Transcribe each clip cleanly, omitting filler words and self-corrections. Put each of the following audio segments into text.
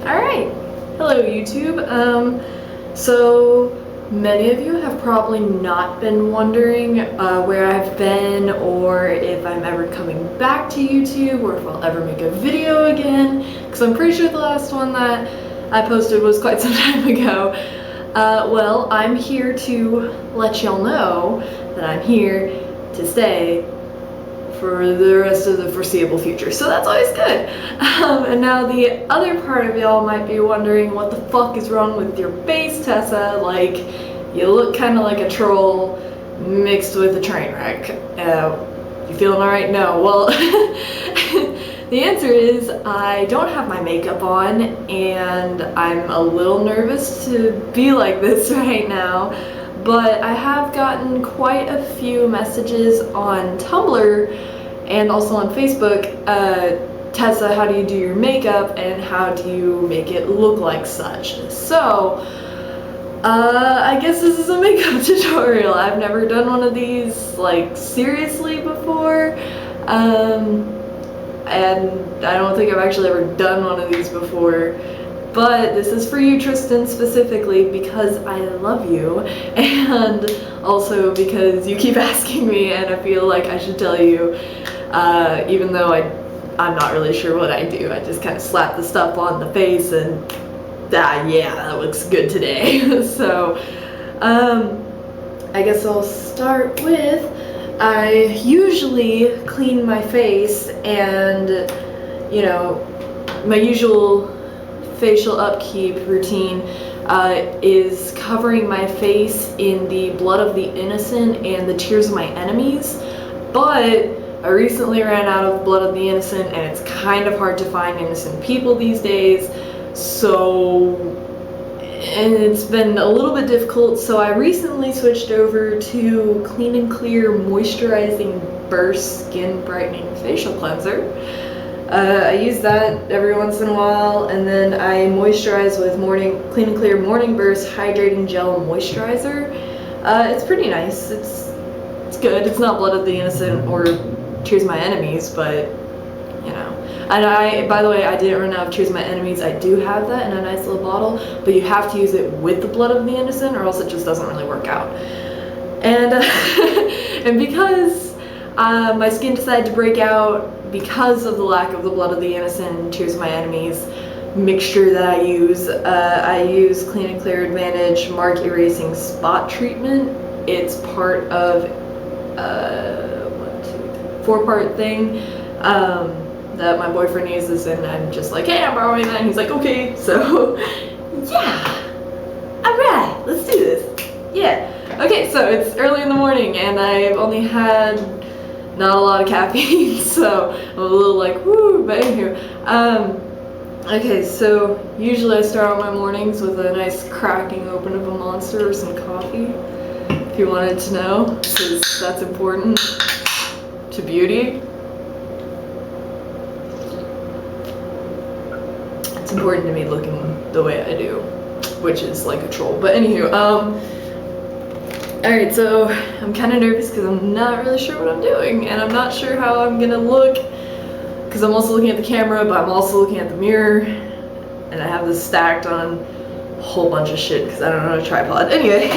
Alright, hello YouTube. So many of you have probably not been wondering where I've been or if I'm ever coming back to YouTube or if I'll ever make a video again, because I'm pretty sure the last one that I posted was quite some time ago. Well, I'm here to let y'all know that I'm here to stay for the rest of the foreseeable future, so that's always good. And now the other part of y'all might be wondering what the fuck is wrong with your face, Tessa. Like, you look kind of like a troll mixed with a train wreck. You feeling alright? No. Well, the answer is I don't have my makeup on and I'm a little nervous to be like this right now, but I have gotten quite a few messages on Tumblr and also on Facebook, Tessa, how do you do your makeup and how do you make it look like such? So, I guess this is a makeup tutorial. I've never done one of these, like, seriously before, and I don't think I've actually ever done one of these before. But this is for you, Tristan, specifically because I love you, and also because you keep asking me and I feel like I should tell you, even though I'm not really sure what I do. I just kind of slap the stuff on the face and yeah, that looks good today. So I guess I'll start with, I usually clean my face and, you know, my usual facial upkeep routine is covering my face in the blood of the innocent and the tears of my enemies, but I recently ran out of blood of the innocent and it's kind of hard to find innocent people these days, and it's been a little bit difficult, so I recently switched over to Clean and Clear Moisturizing Burst Skin Brightening Facial Cleanser. I use that every once in a while, and then I moisturize with Clean and Clear Morning Burst Hydrating Gel Moisturizer. It's pretty nice. It's good. It's not Blood of the Innocent or Tears of My Enemies, but you know. And by the way, I didn't run out of Tears of My Enemies. I do have that in a nice little bottle, but you have to use it with the Blood of the Innocent or else it just doesn't really work out. And and because my skin decided to break out because of the lack of the Blood of the Innocent and Tears of My Enemies mixture that I use Clean and Clear Advantage Mark Erasing Spot Treatment. It's part of a 4-part thing that my boyfriend uses, and I'm just like, hey, I'm borrowing that, and he's like, okay. So yeah, alright, let's do this. Yeah, okay, so it's early in the morning and I've only had not a lot of caffeine, so I'm a little like, woo, but anywho. Okay, so usually I start my mornings with a nice cracking open of a Monster or some coffee, if you wanted to know, because that's important to beauty. It's important to me looking the way I do, which is like a troll, but anywho, alright, so I'm kind of nervous because I'm not really sure what I'm doing, and I'm not sure how I'm gonna look, because I'm also looking at the camera, but I'm also looking at the mirror, and I have this stacked on a whole bunch of shit because I don't know how to tripod. Anyway,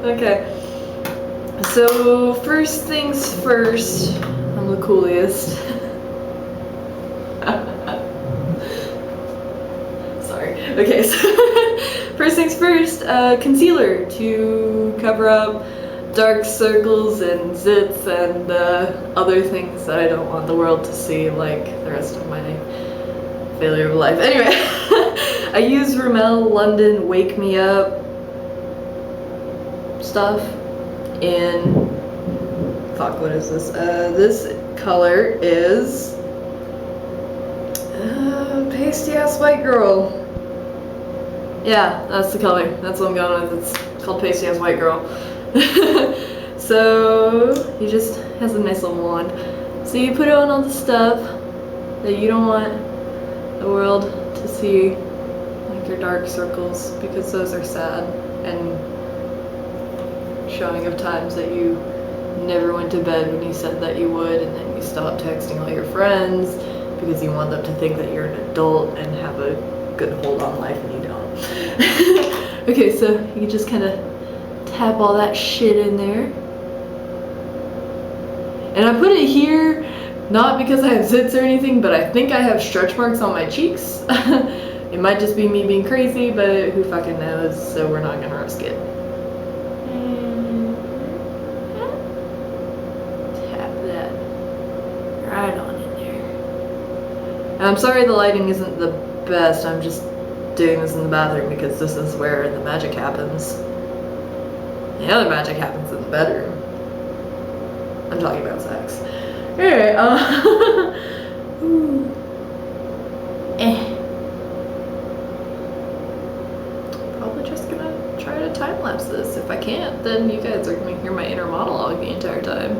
okay. So first things first, I'm the coolest. Sorry. Okay, so first things first, concealer to cover up dark circles and zits and other things that I don't want the world to see, like the rest of my failure of life. Anyway, I use Rimmel London Wake Me Up stuff in, fuck, what is this? This color is Pasty Ass White Girl. Yeah, that's the color. That's what I'm going with. It's called Pasty Ass White Girl. So he just has a nice little wand. So you put on all the stuff that you don't want the world to see, like your dark circles, because those are sad and showing of times that you never went to bed when you said that you would, and then you stopped texting all your friends because you want them to think that you're an adult and have a good hold on life, and you don't. Okay, so you just kind of tap all that shit in there. And I put it here, not because I have zits or anything, but I think I have stretch marks on my cheeks. It might just be me being crazy, but who fucking knows, so we're not gonna risk it. Tap that right on in there. And I'm sorry the lighting isn't the best, I'm just doing this in the bathroom because this is where the magic happens. The other magic happens in the bedroom. I'm talking about sex. Alright, Probably just gonna try to time-lapse this. If I can't, then you guys are gonna hear my inner monologue the entire time.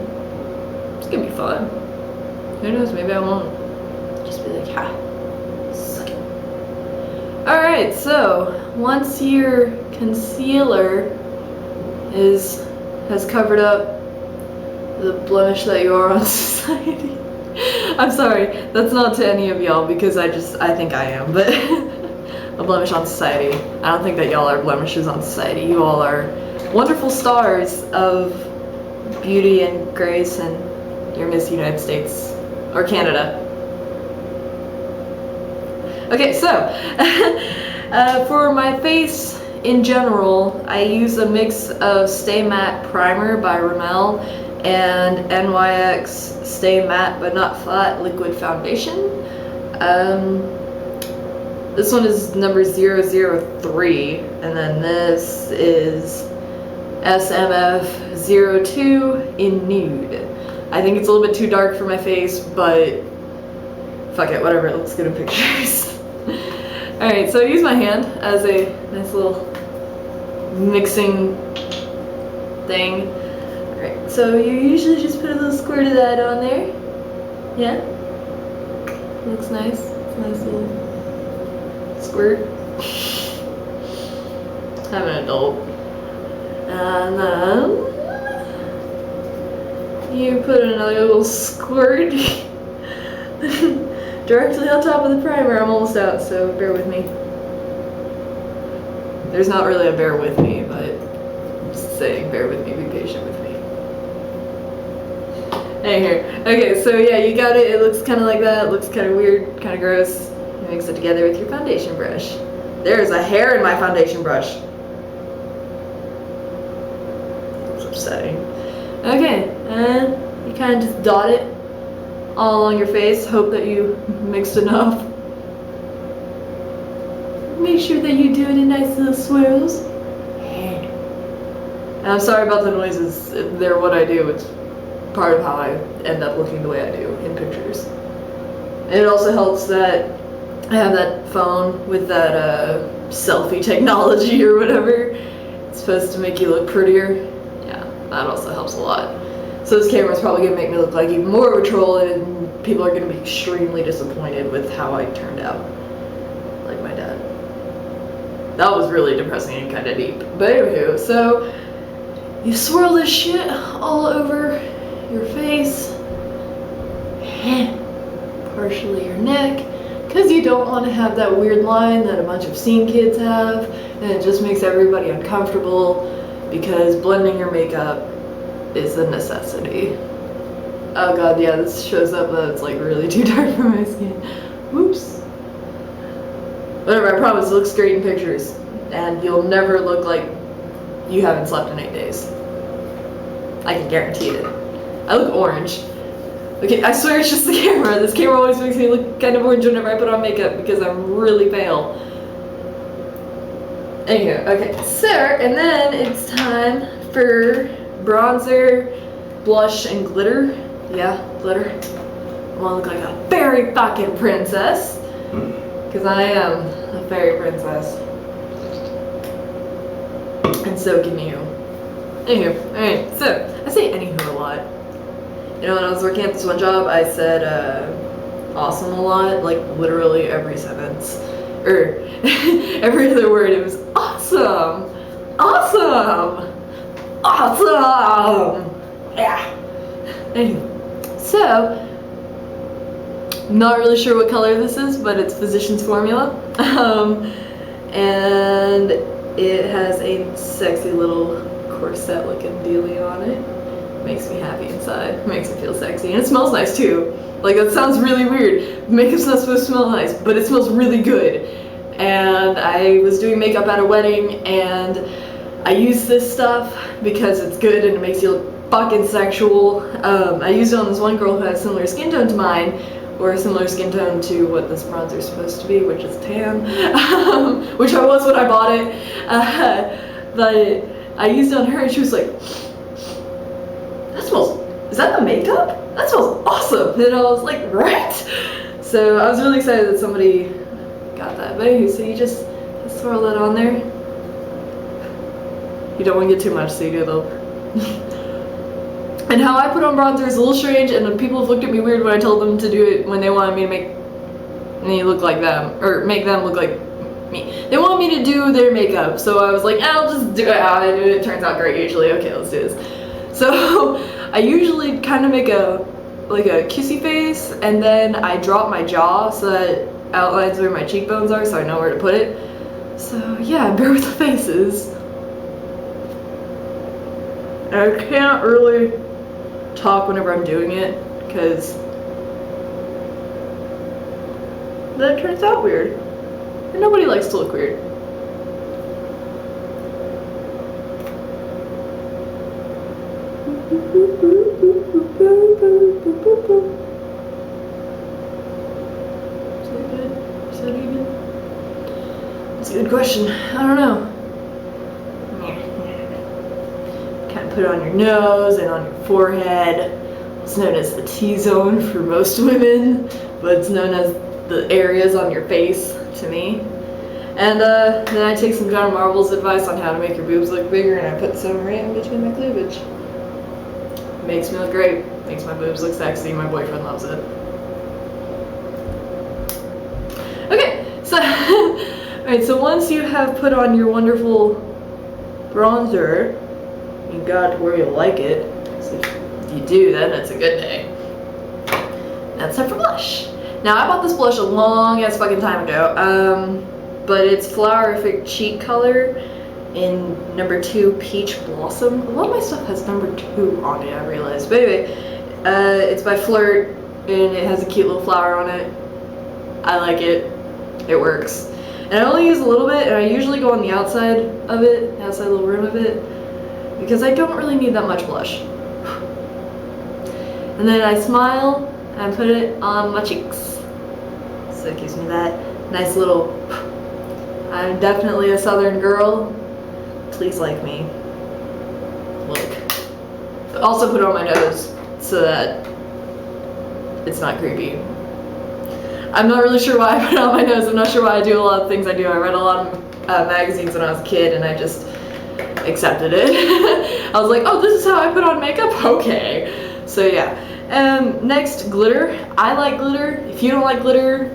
It's gonna be fun. Who knows, maybe I won't. Just be like, ha, suck it. Alright, so once your concealer has covered up the blemish that you are on society. I'm sorry, that's not to any of y'all because I think I am, but a blemish on society. I don't think that y'all are blemishes on society. You all are wonderful stars of beauty and grace, and you're Miss United States or Canada. Okay, so for my face in general, I use a mix of Stay Matte Primer by Rimmel and NYX Stay Matte but Not Flat Liquid Foundation. This one is number 003, and then this is SMF02 in Nude. I think it's a little bit too dark for my face, but fuck it, whatever, it looks good in pictures. Alright, so I use my hand as a nice little mixing thing. Alright, so you usually just put a little squirt of that on there. Yeah? Looks nice. It's a nice little squirt. I'm an adult. And then you put another little squirt directly on top of the primer. I'm almost out, so bear with me. There's not really a bear with me, but I'm just saying, bear with me, be patient with me. Here. Okay, so yeah, you got it. It looks kind of like that. It looks kind of weird, kind of gross. You mix it together with your foundation brush. There's a hair in my foundation brush. That's upsetting. Okay, and you kind of just dot it all along your face. Hope that you mixed enough. Make sure that you do it in nice little swirls. And I'm sorry about the noises. They're what I do. It's part of how I end up looking the way I do in pictures. And it also helps that I have that phone with that selfie technology or whatever. It's supposed to make you look prettier. Yeah, that also helps a lot. So this camera's probably gonna make me look like even more of a troll, and people are gonna be extremely disappointed with how I turned out. Like my dad. That was really depressing and kind of deep. But anywho, so you swirl this shit all over your face, partially your neck, because you don't want to have that weird line that a bunch of scene kids have, and it just makes everybody uncomfortable because blending your makeup is a necessity. Oh god, yeah, this shows up that it's like really too dark for my skin. Whoops. Whatever, I promise it looks great in pictures, and you'll never look like you haven't slept in 8 days. I can guarantee it. I look orange. Okay, I swear it's just the camera. This camera always makes me look kind of orange whenever I put on makeup because I'm really pale. Anywho, okay, so, and then it's time for bronzer, blush, and glitter. Yeah, glitter. I want to look like a fairy fucking princess. Because I am a fairy princess. And so can you. Anywho, alright, so, I say anywho a lot. You know, when I was working at this one job, I said awesome a lot, like literally every sentence. Or every other word, it was awesome! Awesome! Awesome! Yeah! Anyway, so, Not really sure what color this is, but it's Physicians Formula. And it has a sexy little corset looking dealie on it. Makes me happy inside. Makes me feel sexy. And it smells nice too. Like, that sounds really weird. Makeup's not supposed to smell nice, but it smells really good. And I was doing makeup at a wedding, and I used this stuff because it's good and it makes you look fucking sexual. I used it on this one girl who has similar skin tone to mine, or a similar skin tone to what this bronzer is supposed to be, which is tan, which I was when I bought it. But I used it on her, and she was like, "That smells, is that the makeup? That smells awesome!" And I was like, right? So I was really excited that somebody got that. But anyway, so you just swirl that on there. You don't want to get too much, so you do a little. And how I put on bronzer is a little strange, and people have looked at me weird when I told them to do it when they wanted me to make me look like them, or make them look like me. They want me to do their makeup, so I was like, I'll just do it how I do it. It turns out great usually. Okay, let's do this. So I usually kind of make a kissy face, and then I drop my jaw so that it outlines where my cheekbones are, so I know where to put it. So yeah, bear with the faces. I can't really talk whenever I'm doing it, because that turns out weird. And nobody likes to look weird. Is that good? Is that even? That's a good question. I don't know. Put it on your nose and on your forehead. It's known as the T-zone for most women, but it's known as the areas on your face to me. And then I take some John Marvel's advice on how to make your boobs look bigger, and I put some right in between my cleavage. Makes me look great. Makes my boobs look sexy. My boyfriend loves it. Okay, so alright, so once you have put on your wonderful bronzer, you got to where you like it. So if you do, then it's a good day. That's time for blush. Now, I bought this blush a long ass fucking time ago, but it's Flowerific Cheek Color in number 2 Peach Blossom. A lot of my stuff has number 2 on it, I realized. But anyway, it's by Flirt, and it has a cute little flower on it. I like it. It works. And I only use a little bit, and I usually go on the outside of it, the outside little rim of it, because I don't really need that much blush. And then I smile and put it on my cheeks. So it gives me that nice little, I'm definitely a southern girl. Please like me. Look. Also put it on my nose so that it's not creepy. I'm not really sure why I put it on my nose. I'm not sure why I do a lot of things I do. I read a lot of magazines when I was a kid, and I just accepted it. I was like, oh, this is how I put on makeup? Okay. So yeah. Next, glitter. I like glitter. If you don't like glitter,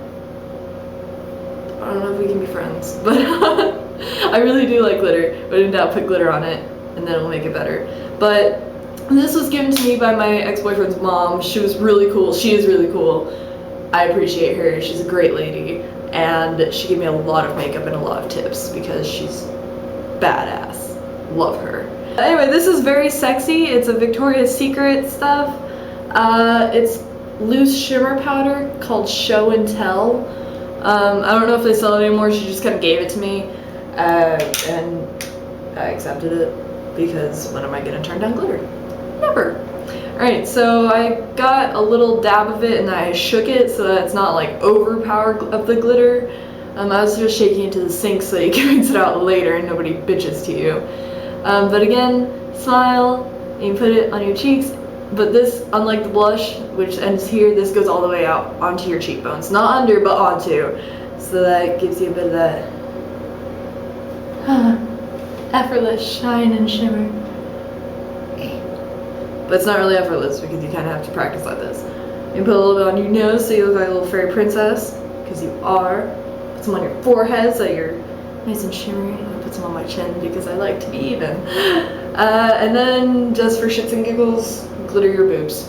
I don't know if we can be friends, but I really do like glitter. But in doubt, put glitter on it, and then it'll make it better. But this was given to me by my ex-boyfriend's mom. She was really cool. She is really cool. I appreciate her. She's a great lady, and she gave me a lot of makeup and a lot of tips because she's badass. Love her. Anyway, this is very sexy. It's a Victoria's Secret stuff. It's loose shimmer powder called Show and Tell. I don't know if they sell it anymore. She just kind of gave it to me, and I accepted it because when am I gonna turn down glitter? Never. Alright, so I got a little dab of it and I shook it so that it's not like overpowered of the glitter. I was just shaking it to the sink so you can rinse it out later and nobody bitches to you. But again, smile, and you put it on your cheeks. But this, unlike the blush, which ends here, this goes all the way out onto your cheekbones. Not under, but onto. So that gives you a bit of that effortless shine and shimmer. But it's not really effortless because you kind of have to practice like this. You put a little bit on your nose so you look like a little fairy princess, because you are. Put some on your forehead so you're nice and shimmery. I put some on my chin because I like to be even. And then, just for shits and giggles, glitter your boobs.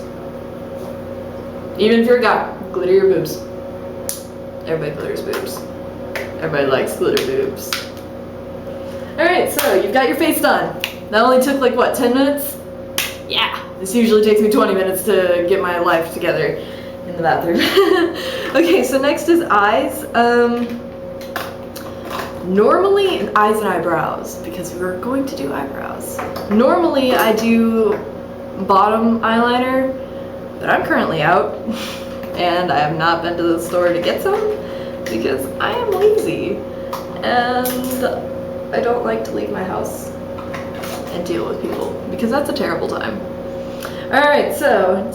Even if you're a guy, glitter your boobs. Everybody glitters boobs. Everybody likes glitter boobs. Alright, so you've got your face done. That only took like what, 10 minutes? Yeah, this usually takes me 20 minutes to get my life together in the bathroom. Okay, so next is eyes. Normally, eyes and eyebrows, because we're going to do eyebrows. Normally, I do bottom eyeliner, but I'm currently out, and I have not been to the store to get some, because I am lazy, and I don't like to leave my house and deal with people, because that's a terrible time. Alright, so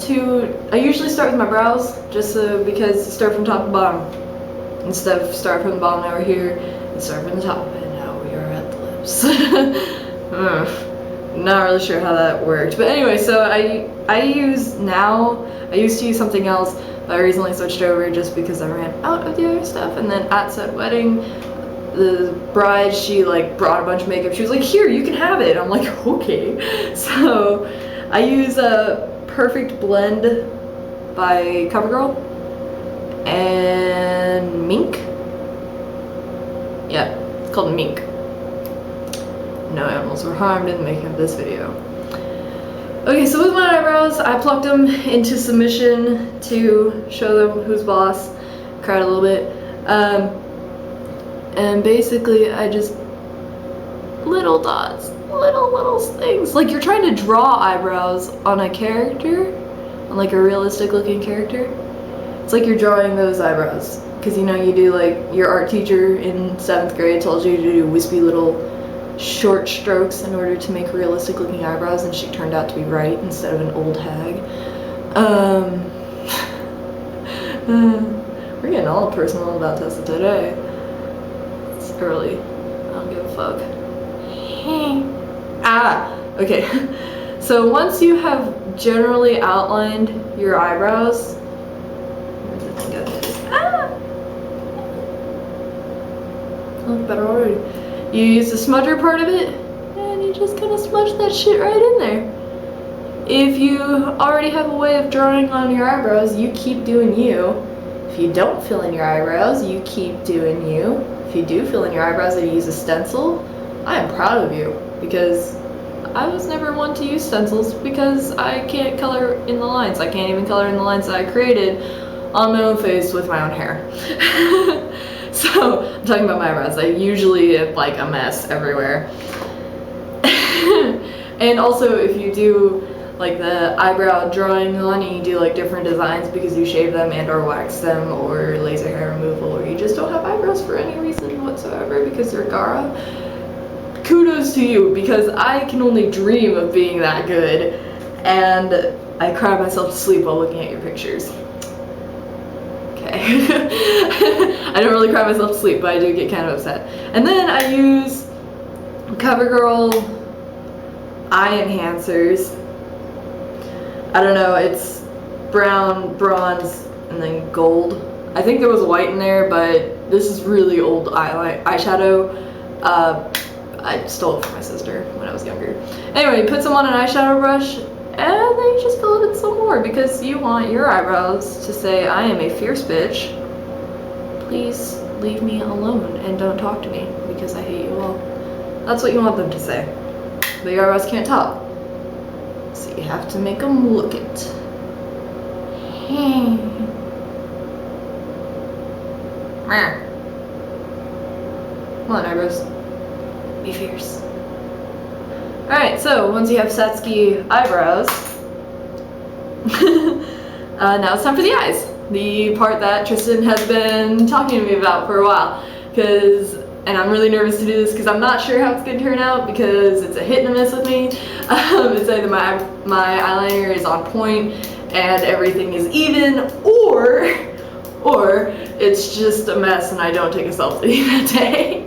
I usually start with my brows, just because you start from top to bottom, instead of start from the bottom over here, and start from the top, and now we are at the lips. Not really sure how that worked, but anyway, so I used to use something else, but I recently switched over just because I ran out of the other stuff, and then at said wedding, the bride, she like brought a bunch of makeup. She was like, here, you can have it. I'm like, okay. So I use a Perfect Blend by CoverGirl and Mink. Yeah, it's called Mink. No animals were harmed in the making of this video. Okay, so with my eyebrows, I plucked them into submission to show them who's boss. Cried a little bit. And basically I just, little dots, little things. Like you're trying to draw eyebrows on a character, on like a realistic looking character. It's like you're drawing those eyebrows. Because you know, you do like, your art teacher in 7th grade told you to do wispy little short strokes in order to make realistic looking eyebrows, and she turned out to be right instead of an old hag. We're getting all personal about Tessa today. It's early. I don't give a fuck. Okay. So once you have generally outlined your eyebrows, where's the thing go? Look better already. You use the smudger part of it, and you just kind of smudge that shit right in there. If you already have a way of drawing on your eyebrows, you keep doing you. If you don't fill in your eyebrows, you keep doing you. If you do fill in your eyebrows and you use a stencil, I am proud of you, because I was never one to use stencils because I can't color in the lines. I can't even color in the lines that I created on my own face with my own hair. So, I'm talking about my eyebrows. I usually have like a mess everywhere. And also, if you do like the eyebrow drawing on, and you do like different designs because you shave them and or wax them or laser hair removal, or you just don't have eyebrows for any reason whatsoever because you're Gara, kudos to you, because I can only dream of being that good, and I cry myself to sleep while looking at your pictures. Okay. I don't really cry myself to sleep, but I do get kind of upset. And then I use CoverGirl eye enhancers. I don't know, it's brown, bronze, and then gold. I think there was white in there, but this is really old eyeshadow. I stole it from my sister when I was younger. Anyway, put some on an eyeshadow brush, and then you just fill it in some more because you want your eyebrows to say, I am a fierce bitch. Please leave me alone and don't talk to me because I hate you all. That's what you want them to say. But your eyebrows can't talk. So you have to make them look it. Come on, eyebrows. Be fierce. Alright, so once you have Satsuki eyebrows, now it's time for the eyes. The part that Tristan has been talking to me about for a while. And I'm really nervous to do this because I'm not sure how it's going to turn out because it's a hit and a miss with me. It's either my eyeliner is on point and everything is even, or it's just a mess and I don't take a selfie that day.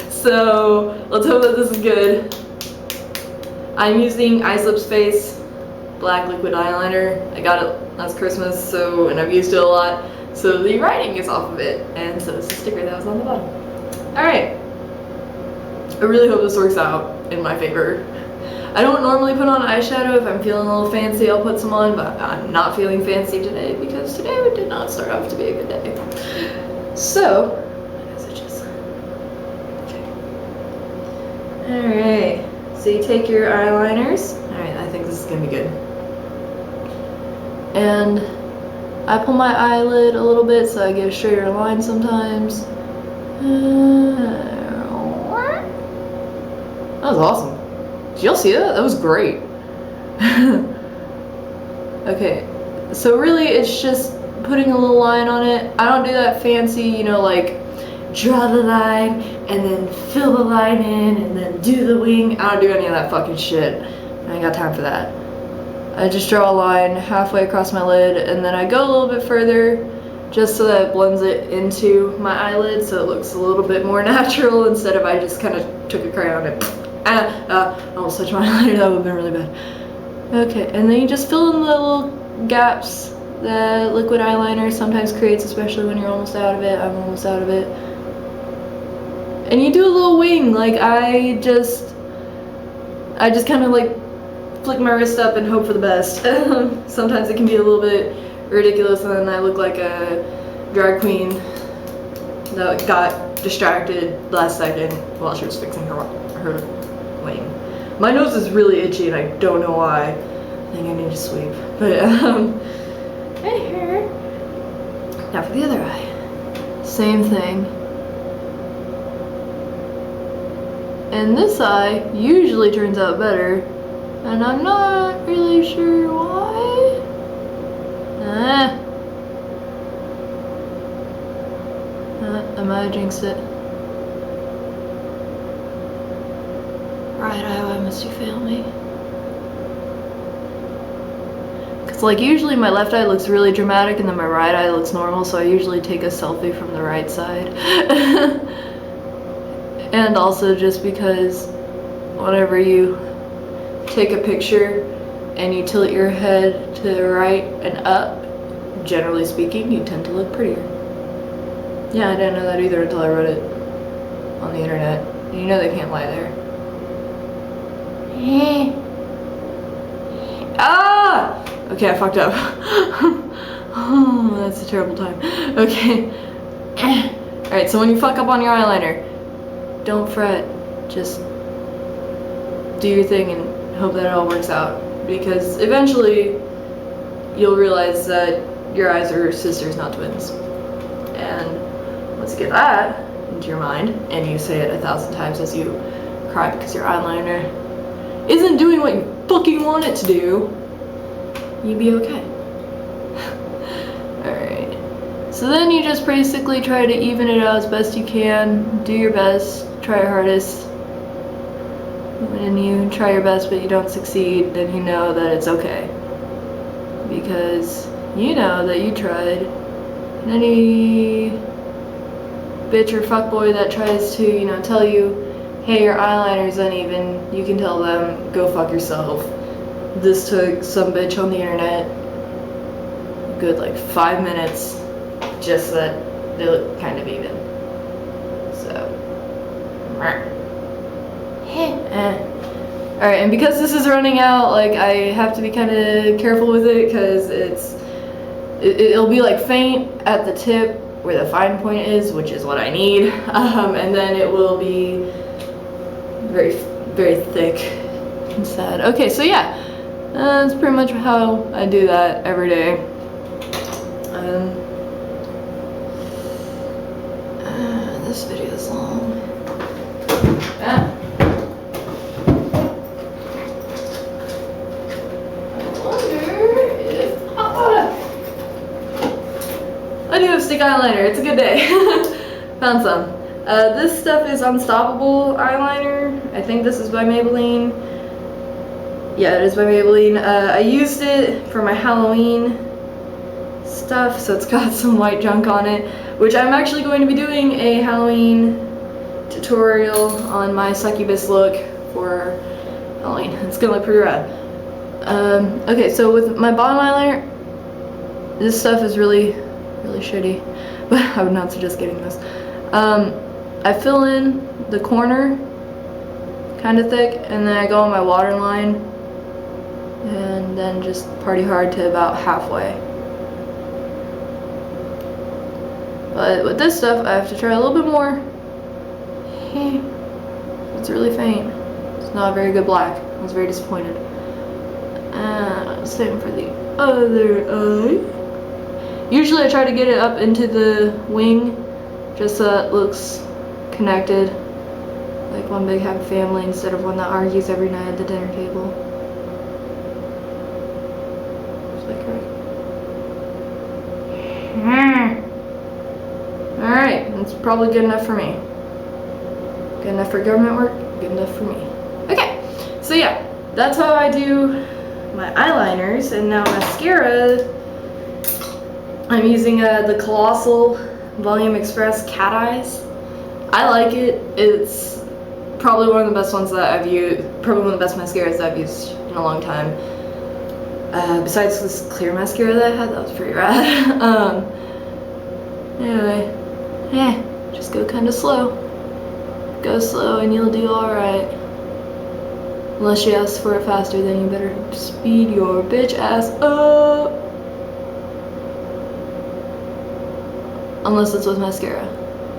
So let's hope that this is good. I'm using Ice Lips Face black liquid eyeliner. I got it last Christmas, and I've used it a lot. So the writing is off of it, and so it's the sticker that was on the bottom. Alright. I really hope this works out in my favor. I don't normally put on eyeshadow. If I'm feeling a little fancy, I'll put some on, but I'm not feeling fancy today because today did not start off to be a good day. So, alright, so you take your eyeliners. Alright, I think this is gonna be good. And I pull my eyelid a little bit so I get a straighter line sometimes. That was awesome. Did y'all see that? That was great. Okay, so really it's just putting a little line on it. I don't do that fancy, you know, like draw the line and then fill the line in and then do the wing. I don't do any of that fucking shit. I ain't got time for that. I just draw a line halfway across my lid and then I go a little bit further just so that it blends it into my eyelid so it looks a little bit more natural instead of I just kind of took a crayon and almost touched my eyeliner. That would have been really bad. Okay, and then you just fill in the little gaps that liquid eyeliner sometimes creates, especially when you're almost out of it. I'm almost out of it. And you do a little wing, like I just kind of like flick my wrist up and hope for the best. Sometimes it can be a little bit ridiculous and then I look like a drag queen that got distracted last second while she was fixing her wing. My nose is really itchy and I don't know why. I think I need to sweep. But now for the other eye. Same thing. And this eye usually turns out better, and I'm not really sure why. I might have jinxed it. Right eye, why must you fail me? Cause like usually my left eye looks really dramatic and then my right eye looks normal, so I usually take a selfie from the right side. And also just because whenever you take a picture and you tilt your head to the right and up, generally speaking, you tend to look prettier. Yeah, I didn't know that either until I read it on the internet. You know they can't lie there. Ah! Okay, I fucked up. Oh, that's a terrible time. Okay. Alright, so when you fuck up on your eyeliner, don't fret. Just do your thing and hope that it all works out. Because eventually, you'll realize that your eyes are sisters, not twins. And once you get that into your mind, and you say it 1,000 times as you cry because your eyeliner isn't doing what you fucking want it to do, you'd be okay. Alright. So then you just basically try to even it out as best you can, do your best, try your hardest. When you try your best but you don't succeed, then you know that it's okay. Because you know that you tried. And any bitch or fuckboy that tries to, you know, tell you, hey, your eyeliner's uneven, you can tell them, go fuck yourself. This took some bitch on the internet a good like 5 minutes just so that they look kind of even. So, alright, and because this is running out, like I have to be kind of careful with it because it'll be like faint at the tip where the fine point is, which is what I need, and then it will be very, very thick and sad. Okay, so yeah, that's pretty much how I do that every day. This video is long. I do have stick eyeliner, it's a good day. Found some. This stuff is Unstoppable eyeliner. I think this is by Maybelline. Yeah, it is by Maybelline. I used it for my Halloween stuff, so it's got some white junk on it, which I'm actually going to be doing a Halloween tutorial on my succubus look for Halloween. It's gonna look pretty rad. Okay, so with my bottom eyeliner, this stuff is really shitty, but I would not suggest getting this. I fill in the corner kind of thick, and then I go on my waterline, and then just party hard to about halfway. But with this stuff, I have to try a little bit more. It's really faint. It's not a very good black. I was very disappointed. Same for the other eye. Usually I try to get it up into the wing, just so it looks connected, like one big happy family instead of one that argues every night at the dinner table. Alright, that's probably good enough for me. Good enough for government work, good enough for me. Okay, so yeah, that's how I do my eyeliners, and now mascara, I'm using the Colossal Volume Express Cat Eyes. I like it. It's probably one of the best ones that I've used, probably one of the best mascaras that I've used in a long time. Besides this clear mascara that I had, that was pretty rad. Anyway, just go kind of slow. Go slow and you'll do alright. Unless she asks for it faster, then you better speed your bitch ass up. Unless it's with mascara.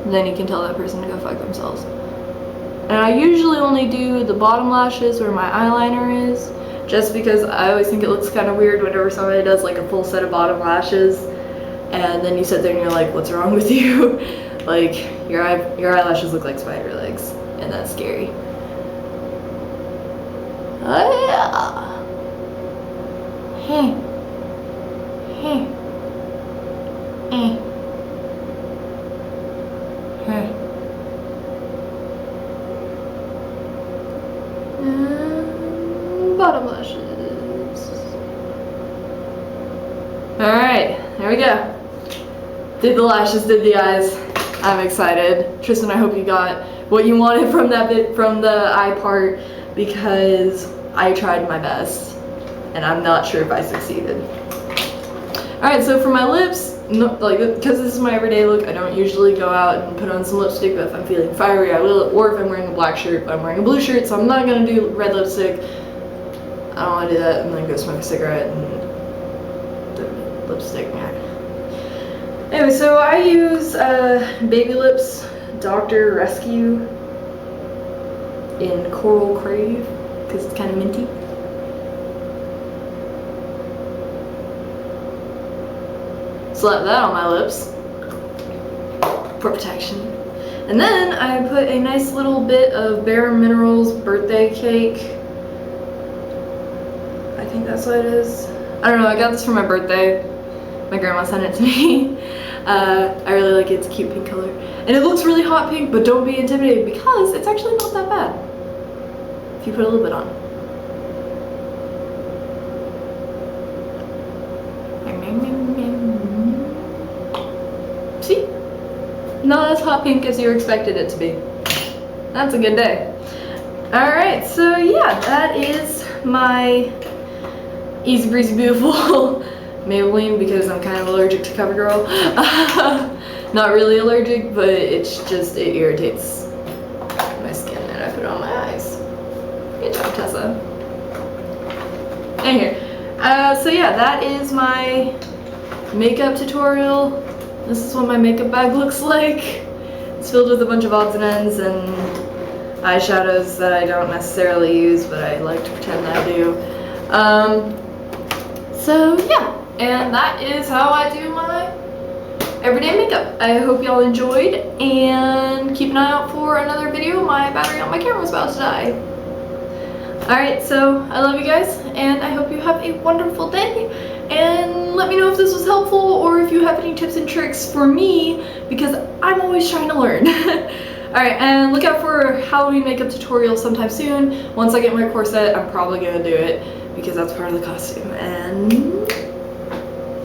Then you can tell that person to go fuck themselves. And I usually only do the bottom lashes where my eyeliner is, just because I always think it looks kind of weird whenever somebody does like a full set of bottom lashes, and then you sit there and you're like, what's wrong with you? Like, your eyelashes look like spider legs, and that's scary. Oh yeah. Bottom lashes. Alright, there we go. Did the lashes, did the eyes. I'm excited. Tristan, I hope you got what you wanted from that bit, from the eye part, because I tried my best and I'm not sure if I succeeded. Alright, so for my lips, no, like, because this is my everyday look, I don't usually go out and put on some lipstick, but if I'm feeling fiery I will, or if I'm wearing a black shirt, but I'm wearing a blue shirt, so I'm not going to do red lipstick. I don't want to do that and then go smoke a cigarette and the lipstick. Anyway, so I use Baby Lips Dr. Rescue in Coral Crave because it's kind of minty. Slap that on my lips for protection. And then I put a nice little bit of Bare Minerals birthday cake. I think that's what it is. I don't know, I got this for my birthday. My grandma sent it to me. I really like it, it's a cute pink color. And it looks really hot pink, but don't be intimidated because it's actually not that bad if you put a little bit on. See? Not as hot pink as you expected it to be. That's a good day. Alright, so yeah, that is my Easy Breezy Beautiful Maybelline, because I'm kind of allergic to CoverGirl. Not really allergic, but it's just, it irritates my skin and I put it on my eyes. Good job, Tessa. Anyway, so yeah, that is my makeup tutorial. This is what my makeup bag looks like. It's filled with a bunch of odds and ends and eyeshadows that I don't necessarily use, but I like to pretend I do. So yeah, and that is how I do my everyday makeup. I hope y'all enjoyed, and keep an eye out for another video. My battery on my camera is about to die. Alright, so I love you guys, and I hope you have a wonderful day, and let me know if this was helpful or if you have any tips and tricks for me, because I'm always trying to learn. Alright, and look out for Halloween makeup tutorial sometime soon. Once I get my corset, I'm probably going to do it, because that's part of the costume. And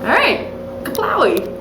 alright, kaplowy!